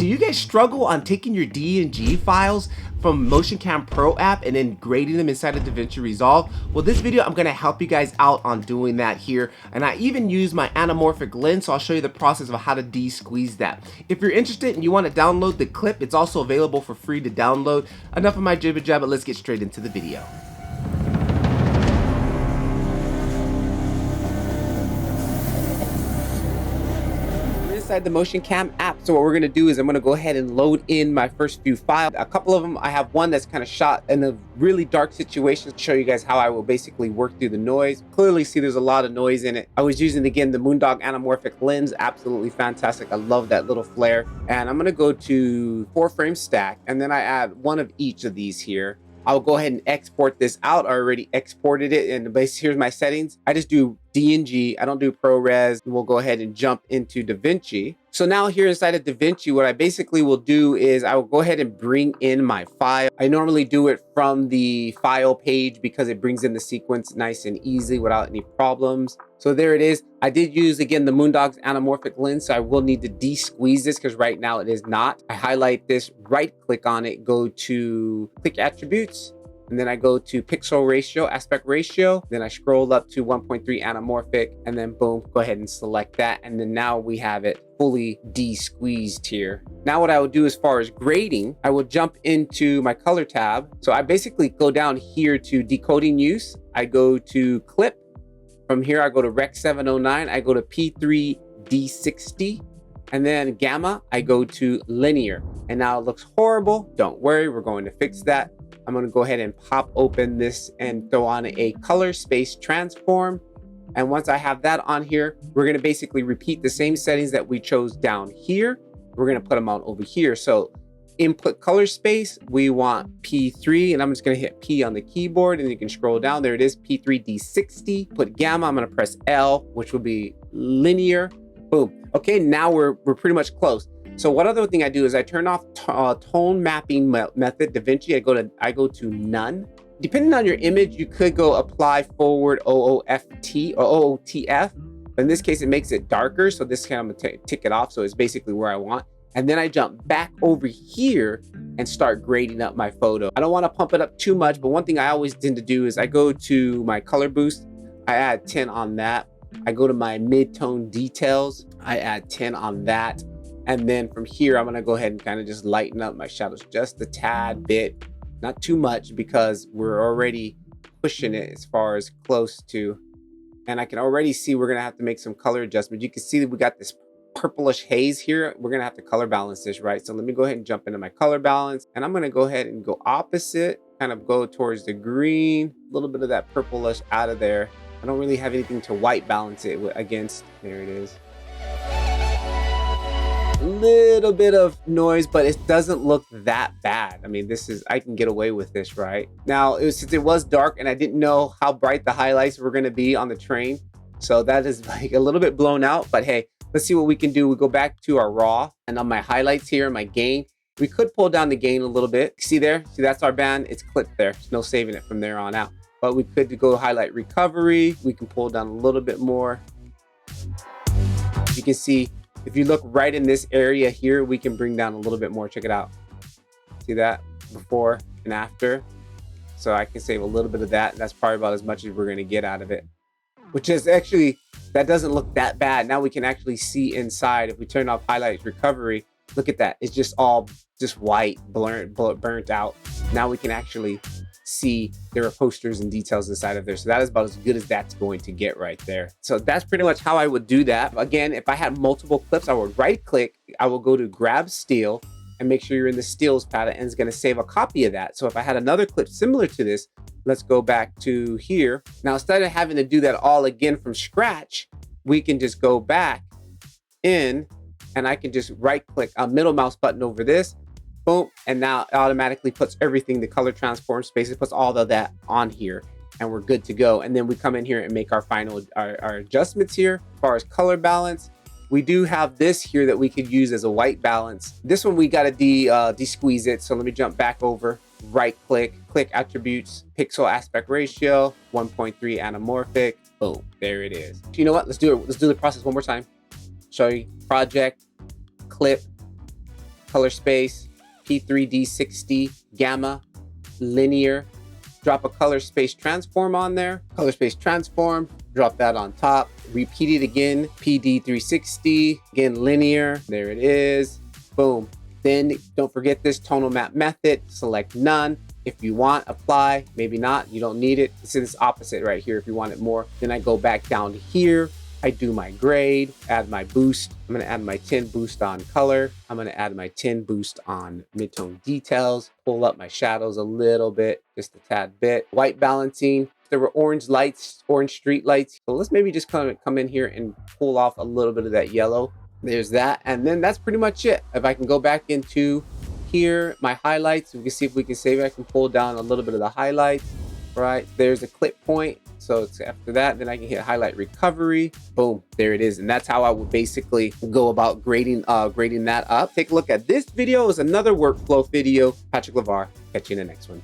Do you guys struggle on taking your DNG files from Motion Cam Pro app and then grading them inside of DaVinci Resolve? Well, this video, I'm gonna help you guys out on doing that here. And I even use my anamorphic lens, so I'll show you the process of how to de-squeeze that. If you're interested and you wanna download the clip, it's also available for free to download. Enough of my jibber jabber, let's get straight into the video. Inside the Motion Cam app. So what we're gonna do is I'm gonna go ahead and load in my first few files. A couple of them, I have one that's kind of shot in a really dark situation to show you guys how I will basically work through the noise. Clearly see there's a lot of noise in it. I was using, again, the Moondog anamorphic lens. Absolutely fantastic. I love that little flare. And I'm gonna go to 4-frame stack, and then I add one of each of these here. I'll go ahead and export this out. I already exported it, and here's my settings. I just do DNG, I don't do ProRes. We'll go ahead and jump into DaVinci. So now here inside of DaVinci, what I basically will do is I will go ahead and bring in my file. I normally do it from the file page because it brings in the sequence nice and easy without any problems. So there it is. I did use, again, the Moondog's anamorphic lens, so I will need to de-squeeze this because right now it is not. I highlight this, right click on it, go to click attributes, and then I go to pixel ratio, aspect ratio. Then I scroll up to 1.3 anamorphic, and then boom, go ahead and select that. And then now we have it fully de-squeezed here. Now what I would do as far as grading, I will jump into my color tab. So I basically go down here to decoding use. I go to clip. From here, I go to Rec 709. I go to P3D60. And then gamma, I go to linear. And now it looks horrible. Don't worry, we're going to fix that. I'm going to go ahead and pop open this and throw on a color space transform. And once I have that on here, we're going to basically repeat the same settings that we chose down here. We're going to put them on over here. So input color space, we want P3, and I'm just going to hit P on the keyboard, and you can scroll down. There it is, P3D60. Put gamma, I'm going to press L, which will be linear. Boom. Okay, now we're pretty much close. So what other thing I do is I turn off tone mapping method, DaVinci. I go to none. Depending on your image, you could go apply forward OOFT or OOTF. But in this case, it makes it darker. So this kind, I'm gonna tick it off. So it's basically where I want. And then I jump back over here and start grading up my photo. I don't want to pump it up too much, but one thing I always tend to do is I go to my color boost. I add 10 on that. I go to my mid-tone details. I add 10 on that. And then from here, I'm gonna go ahead and kind of just lighten up my shadows just a tad bit, not too much because we're already pushing it as far as close to, and I can already see we're gonna have to make some color adjustments. You can see that we got this purplish haze here. We're gonna have to color balance this, right? So let me go ahead and jump into my color balance, and I'm gonna go ahead and go opposite, kind of go towards the green, a little bit of that purplish out of there. I don't really have anything to white balance it against. There it is. Little bit of noise, but it doesn't look that bad. I mean, I can get away with this, right? Now, since it was dark and I didn't know how bright the highlights were going to be on the train, so that is like a little bit blown out, but hey, let's see what we can do. We go back to our raw, and on my highlights here, my gain, we could pull down the gain a little bit. See there? See, that's our band. It's clipped there. There's no saving it from there on out. But we could go highlight recovery. We can pull down a little bit more. You can see, if you look right in this area here, we can bring down a little bit more. Check it out. See that? Before and after. So I can save a little bit of that. That's probably about as much as we're going to get out of it. Which is actually, that doesn't look that bad. Now we can actually see inside. If we turn off highlights recovery, look at that. It's just all just white, burnt out. Now we can actually see there are posters and details inside of there. So that is about as good as that's going to get right there. So that's pretty much how I would do that. Again, if I had multiple clips, I would right click, I will go to grab still and make sure you're in the stills palette, and it's going to save a copy of that. So if I had another clip similar to this, let's go back to here. Now, instead of having to do that all again from scratch, we can just go back in, and I can just right click a middle mouse button over this. Boom, and now it automatically puts everything, the color transform space, it puts all of that on here, and we're good to go. And then we come in here and make our final our adjustments here. As far as color balance, we do have this here that we could use as a white balance. This one we got to de-squeeze it. So let me jump back over, right click, click attributes, pixel aspect ratio, 1.3 anamorphic. Boom, there it is. You know what? Let's do it. Let's do the process one more time. Show you project, clip, color space, P3D60, gamma, linear, drop a color space transform on there, color space transform, drop that on top, repeat it again, PD360, again linear, there it is, boom. Then don't forget this tonal map method, select none. If you want, apply, maybe not, you don't need it. It's this opposite right here if you want it more. Then I go back down here, I do my grade, add my boost. I'm gonna add my 10 boost on color. I'm gonna add my 10 boost on midtone details, pull up my shadows a little bit, just a tad bit. White balancing, there were orange lights, orange street lights. So let's maybe just come in here and pull off a little bit of that yellow. There's that, and then that's pretty much it. If I can go back into here, my highlights, we can see if we can save it. I can pull down a little bit of the highlights, right? There's a clip point. So it's after that, then I can hit highlight recovery. Boom, there it is. And that's how I would basically go about grading that up. Take a look at this video. It's another workflow video. Patrick Levar. Catch you in the next one.